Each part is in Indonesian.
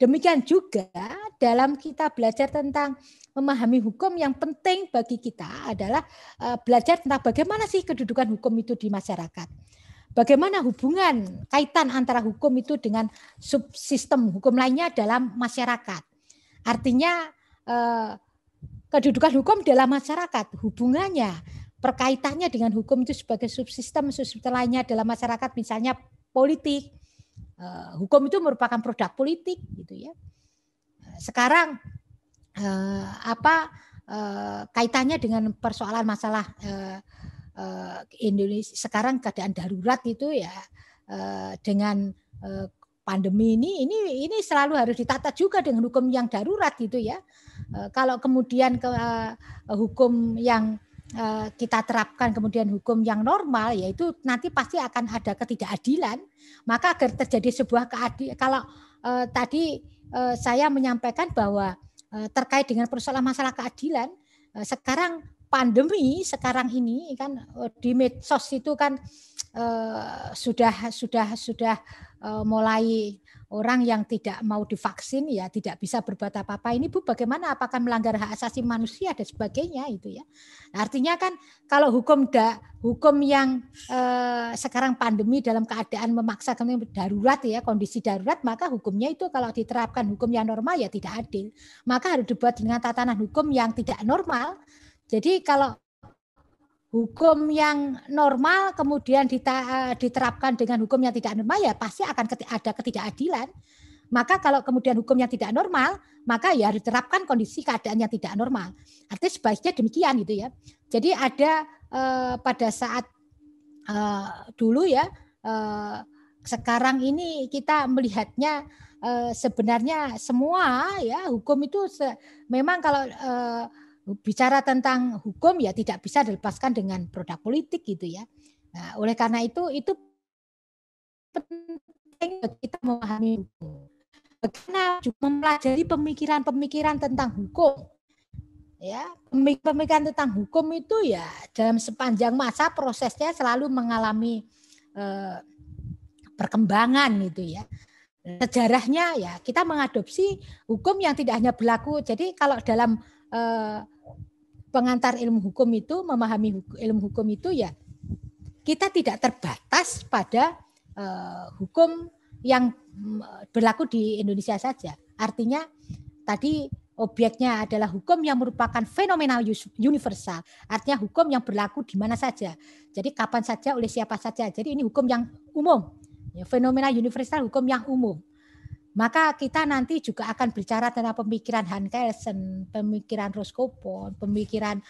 Demikian juga dalam kita belajar tentang memahami hukum, yang penting bagi kita adalah belajar tentang bagaimana sih kedudukan hukum itu di masyarakat. Bagaimana hubungan kaitan antara hukum itu dengan subsistem hukum lainnya dalam masyarakat. Artinya kedudukan hukum dalam masyarakat, hubungannya, perkaitannya dengan hukum itu sebagai subsistem lainnya dalam masyarakat, misalnya politik. Hukum itu merupakan produk politik, gitu ya. Sekarang kaitannya dengan persoalan masalah Indonesia sekarang keadaan darurat itu ya, dengan pandemi ini selalu harus ditata juga dengan hukum yang darurat, gitu ya. Kalau kemudian hukum yang kita terapkan kemudian hukum yang normal, yaitu nanti pasti akan ada ketidakadilan. Maka agar terjadi sebuah keadilan, kalau tadi saya menyampaikan bahwa terkait dengan persoalan masalah keadilan, sekarang pandemi sekarang ini kan di medsos itu kan sudah mulai orang yang tidak mau divaksin ya tidak bisa berbuat apa-apa. Ini Bu, bagaimana, apakah melanggar hak asasi manusia dan sebagainya itu ya. Artinya kan kalau hukum yang sekarang pandemi dalam keadaan memaksa darurat ya, kondisi darurat, maka hukumnya itu kalau diterapkan hukum yang normal ya tidak adil. Maka harus dibuat dengan tatanan hukum yang tidak normal. Jadi kalau hukum yang normal kemudian diterapkan dengan hukum yang tidak normal ya pasti akan ada ketidakadilan. Maka kalau kemudian hukum yang tidak normal, maka ya harus diterapkan kondisi keadaan yang tidak normal. Artinya sebaiknya demikian gitu ya. Jadi ada pada saat dulu ya, sekarang ini kita melihatnya sebenarnya semua ya hukum itu memang kalau bicara tentang hukum ya tidak bisa dilepaskan dengan produk politik gitu ya. Nah, oleh karena itu penting kita memahami hukum. Bagaimana juga mempelajari pemikiran-pemikiran tentang hukum. Ya, pemikiran tentang hukum itu ya dalam sepanjang masa prosesnya selalu mengalami perkembangan gitu ya. Sejarahnya ya kita mengadopsi hukum yang tidak hanya berlaku. Jadi kalau dalam pengantar ilmu hukum itu, memahami ilmu hukum itu ya kita tidak terbatas pada hukum yang berlaku di Indonesia saja. Artinya tadi objeknya adalah hukum yang merupakan fenomena universal. Artinya hukum yang berlaku di mana saja. Jadi kapan saja, oleh siapa saja. Jadi ini hukum yang umum. Ya, fenomena universal, hukum yang umum. Maka kita nanti juga akan bicara tentang pemikiran Hans Kelsen, pemikiran Roscoe, pemikiran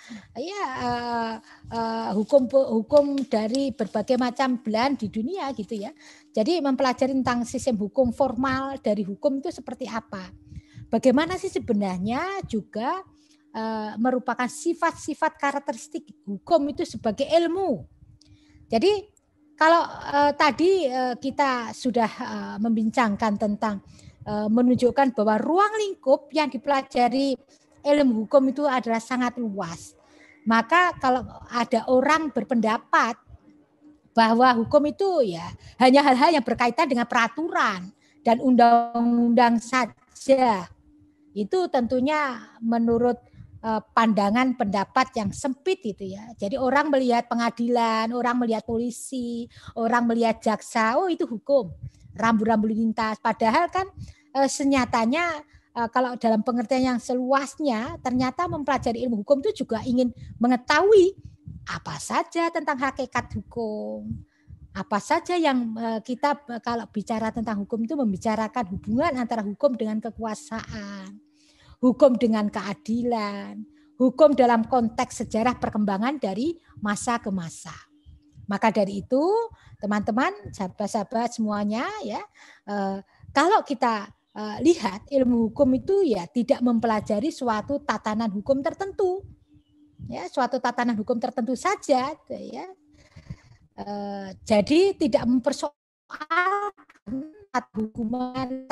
hukum dari berbagai macam belahan di dunia gitu ya. Jadi mempelajari tentang sistem hukum formal dari hukum itu seperti apa. Bagaimana sih sebenarnya juga merupakan sifat-sifat karakteristik hukum itu sebagai ilmu. Jadi kalau tadi kita sudah membincangkan tentang menunjukkan bahwa ruang lingkup yang dipelajari ilmu hukum itu adalah sangat luas. Maka kalau ada orang berpendapat bahwa hukum itu ya hanya hal-hal yang berkaitan dengan peraturan dan undang-undang saja, itu tentunya menurut pandangan pendapat yang sempit itu ya. Jadi orang melihat pengadilan, orang melihat polisi, orang melihat jaksa, oh itu hukum, rambu-rambu lintas. Padahal kan senyatanya kalau dalam pengertian yang seluasnya, ternyata mempelajari ilmu hukum itu juga ingin mengetahui apa saja tentang hakikat hukum. Apa saja yang kita kalau bicara tentang hukum itu membicarakan hubungan antara hukum dengan kekuasaan, hukum dengan keadilan, hukum dalam konteks sejarah perkembangan dari masa ke masa. Maka dari itu, teman-teman, sahabat-sahabat semuanya ya, kalau kita lihat ilmu hukum itu ya tidak mempelajari suatu tatanan hukum tertentu, ya suatu tatanan hukum tertentu saja, ya. Jadi tidak mempersoalkan hukuman.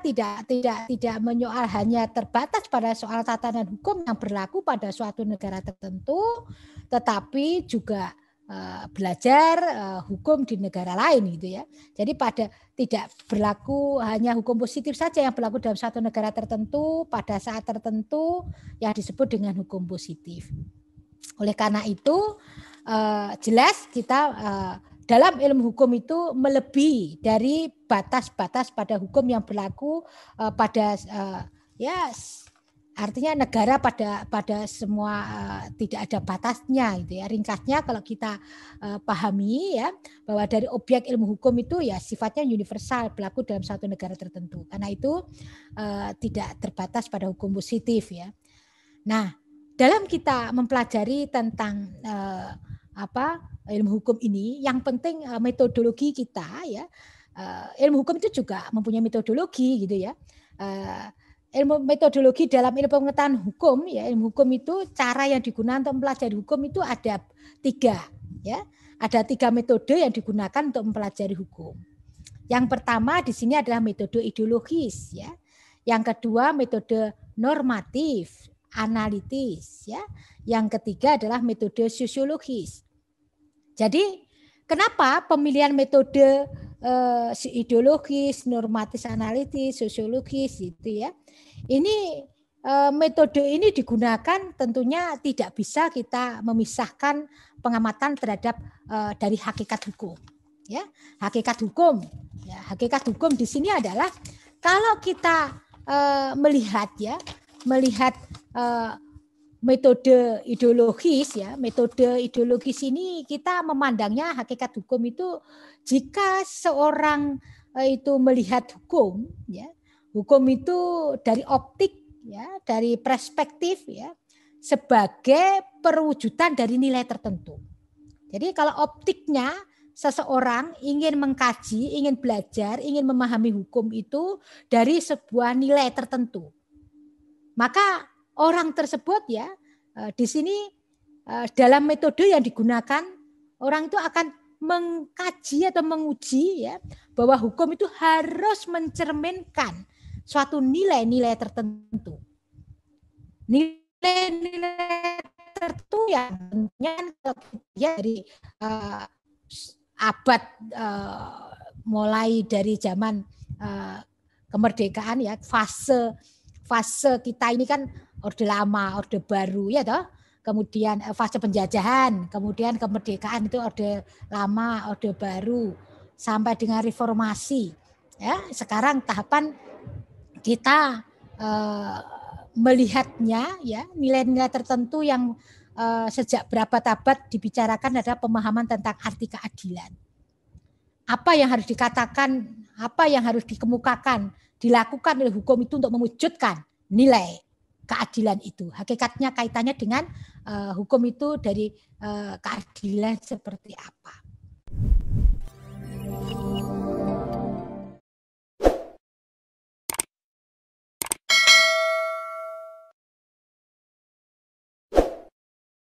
Tidak menyoal hanya terbatas pada soal tatanan hukum yang berlaku pada suatu negara tertentu, tetapi juga belajar hukum di negara lain gitu ya. Jadi tidak berlaku hanya hukum positif saja yang berlaku dalam satu negara tertentu pada saat tertentu yang disebut dengan hukum positif. Oleh karena itu jelas kita dalam ilmu hukum itu melebihi dari batas-batas pada hukum yang berlaku pada artinya negara pada semua tidak ada batasnya gitu ya. Ringkasnya kalau kita pahami ya bahwa dari objek ilmu hukum itu ya sifatnya universal berlaku dalam satu negara tertentu. Karena itu tidak terbatas pada hukum positif ya. Nah, dalam kita mempelajari tentang ilmu hukum ini, yang penting metodologi kita ya. Ilmu hukum itu juga mempunyai metodologi gitu ya. Ilmu metodologi dalam ilmu pengetahuan hukum ya, ilmu hukum itu cara yang digunakan untuk mempelajari hukum itu ada 3 ya. Ada 3 metode yang digunakan untuk mempelajari hukum. Yang pertama di sini adalah metode ideologis ya. Yang kedua metode normatif, analitis ya. Yang ketiga adalah metode sosiologis. Jadi kenapa pemilihan metode ideologis, normatif, analitis, sosiologis gitu ya. Ini metode ini digunakan tentunya tidak bisa kita memisahkan pengamatan terhadap dari hakikat hukum. Ya, hakikat hukum. Ya, hakikat hukum di sini adalah kalau kita melihat metode ideologis ya, metode ideologis ini kita memandangnya hakikat hukum itu jika seorang itu melihat hukum ya, hukum itu dari optik ya, dari perspektif ya, sebagai perwujudan dari nilai tertentu. Jadi kalau optiknya seseorang ingin mengkaji, ingin belajar, ingin memahami hukum itu dari sebuah nilai tertentu, maka orang tersebut ya di sini dalam metode yang digunakan orang itu akan mengkaji atau menguji ya bahwa hukum itu harus mencerminkan suatu nilai-nilai tertentu. Nilai-nilai tertentu yang tentunya dari abad mulai dari zaman kemerdekaan ya, fase kita ini kan Orde Lama, Orde Baru ya toh. Kemudian fase penjajahan, kemudian kemerdekaan itu Orde Lama, Orde Baru sampai dengan reformasi. Ya, sekarang tahapan kita melihatnya ya nilai-nilai tertentu yang sejak berabad-abad dibicarakan adalah pemahaman tentang arti keadilan. Apa yang harus dikatakan, apa yang harus dikemukakan, dilakukan oleh hukum itu untuk mewujudkan nilai keadilan itu. Hakikatnya kaitannya dengan hukum itu dari keadilan seperti apa.